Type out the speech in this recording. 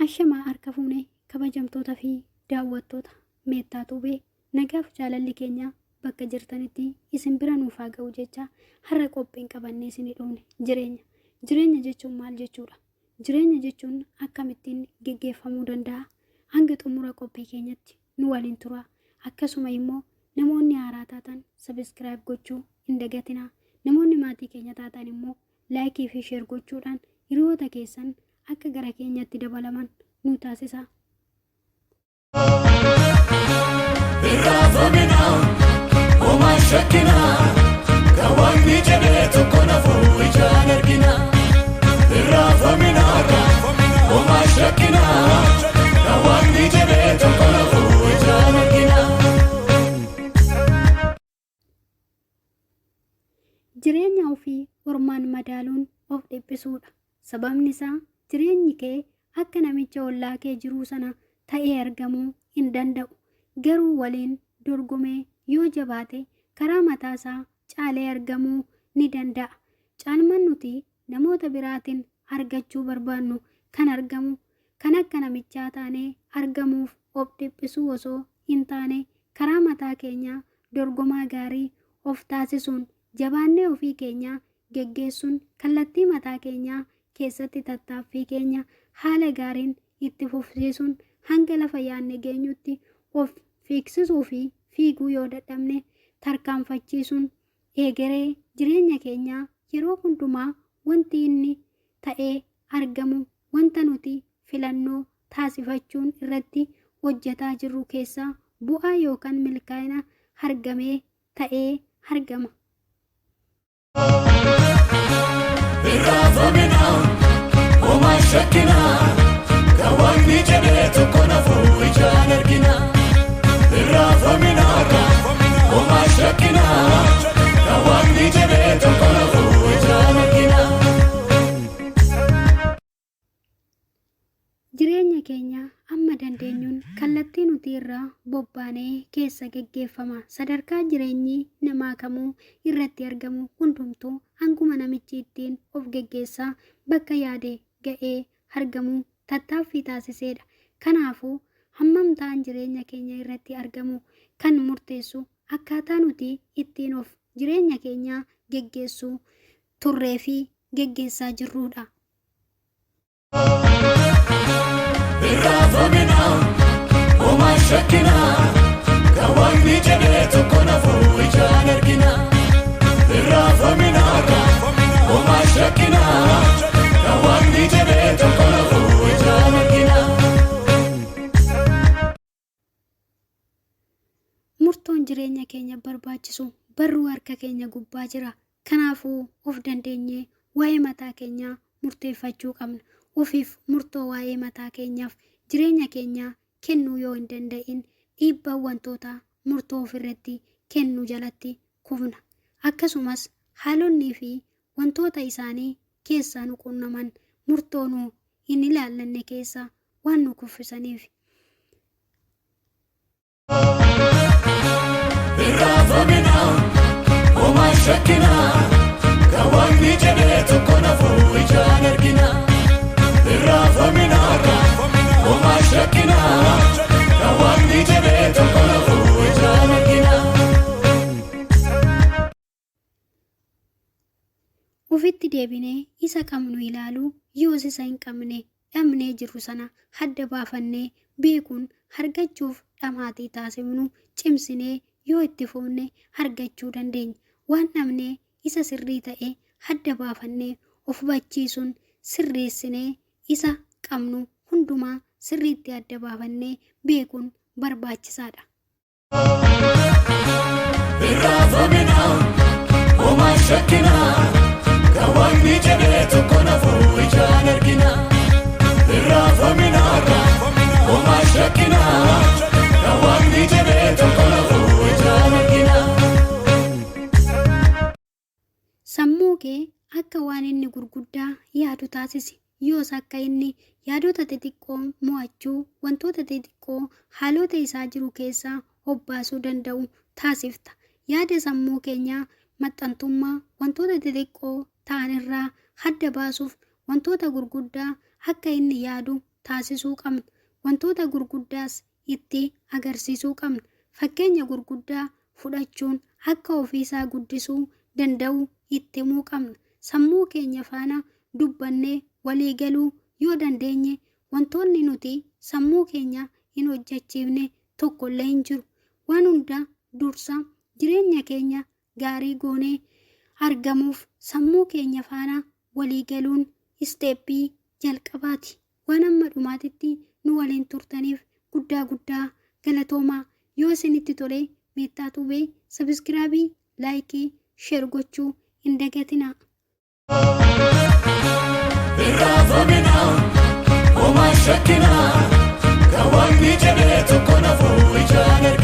Ashamaa harka fuunee kabajamtoota fi daawwattoota meettaa tuubee nagaaf jaalalli keenya bakka jirtanitti isin bira nuuf haa ga'u jecha har'a qophiin qabannee isin dhufne jireenya jechuun maal jechuudha? Jireenya jechuun akkamittiin geggeeffamuu danda'a? Hanga xumura qophii keenyatti nu waliin tura. Akkasuma immoo namoonni haaraa taatan sabiskiraayib gochuu hin dagatinaa. Namoonni maatii keenya taatan immoo laayikii fi sheer gochuudhaan hiriyoota keessan akka gara keenyatti dabalaman nu taasisa. Jireenya ofii ormaan madaaluun of dhiphisuudha. Sababni isaa jireenyi kee akka namicha ollaa kee jiruu sana ta'ee argamuu hin danda'u. Garuu waliin dorgomee yoo jabaate karaa mataasaa caalee argamuu ni danda'a. Caalmaan nuti namoota biraatiin argachuu barbaannu kan argamu kan akka namichaa taanee argamuuf of dhiphisuu osoo hin taane karaa mataa keenyaa dorgomaa gaarii of taasisuun jabaannee ofii keenyaa geggeessuun kallattii mataa keenyaa keessatti tattaaffii keenya haala gaariin itti fufsiisuun hanga lafa yaadne geenyutti of fiigsisuu fi fiiguu yoo dadhabne tarkaanfachiisuun eegeree jireenya keenyaa yeroo hundumaa wanti inni ta'ee argamu wanta nuti filannoo taasifachuun irratti hojjetaa jirru keessaa bu'aa yookaan milkaa'ina argamee ta'ee argama. Jireenya keenya amma dandeenyuun kallattii nuti irraa bobbaanee keessa geggeeffama. Sadarkaa jireenyi namaa kamuu irratti argamu hundumtuu hanguma namichi ittiin of geggeessaa bakka yaade ga'ee argamu tattaaffii taasiseedha. Kanaafuu hammam ta'an jireenya keenya irratti argamu kan murteessu akkaataa nuti ittiin of jireenya keenya geggeessuu turree fi geggeessaa jirruudha. Murtoon jireenya keenya barbaachisu barruu harka keenya gubbaa jira. Kanaafuu of dandeenyee waa'ee mataa keenyaa murteeffachuu qabna. Ofiif murtoo waa'ee mataa keenyaaf jireenya keenyaa kennuu yoo hin danda'in dhiibbaa wantoota murtoo ofirratti kennuu jalatti kufna. Akkasumas haalonnii fi wantoota isaanii keessaa nu qunnaman murtoo nu hin ilaallanne keessa waan nu kuffisaniif. Ofitti deebinee isa qabnu ilaaluu yoos isa hin qabne dhabnee jirru sana adda baafannee beekuun argachuuf dhamaatii taasifnu cimsinee yoo itti fufne argachuu dandeenya. Waan dhabnee isa sirrii ta'e adda baafannee of hubachiisuun sirreessinee isa qabnu hundumaa sirriitti adda baafannee beekuun barbaachisaadha. Sammuu kee akka waan inni gurguddaa yaadu taasisi. Yoos akka inni yaadota xixiqqoo mo'achuu wantoota xixiqqoo haalota isaa jiru keessaa obbaasuu danda'u taasifta. Yaada sammuu keenyaa maxxantummaa wantoota xixiqqoo ta'an irraa adda baasuuf wantoota gurguddaa akka inni yaadu taasisuu qabna. Wantoota gurguddaas itti agarsiisuu qabna. Fakkeenya gurguddaa fudhachuun akka ofiisaa guddisuu danda'u itti himuu qabna. Sammuu keenya faana dubbannee walii galuu yoo dandeenye wantoonni nuti sammuu keenya hin hojjechiifne tokkollee hin jiru. Waan hunda dursa jireenya keenya gaarii goonee argamuuf sammuu keenya faana walii galuun isteeppii jalqabaati. Waan amma dhumaatitti nu waliin turtaniif guddaa galatoomaa. Yoo isinitti tole meettaa tuubee sabiskiraabii, laayikii, sheer gochuu hin dagatinaa. Irraafamina homaa shakkinaa kan waaqni jedhee tokko nafuu ijaan argina.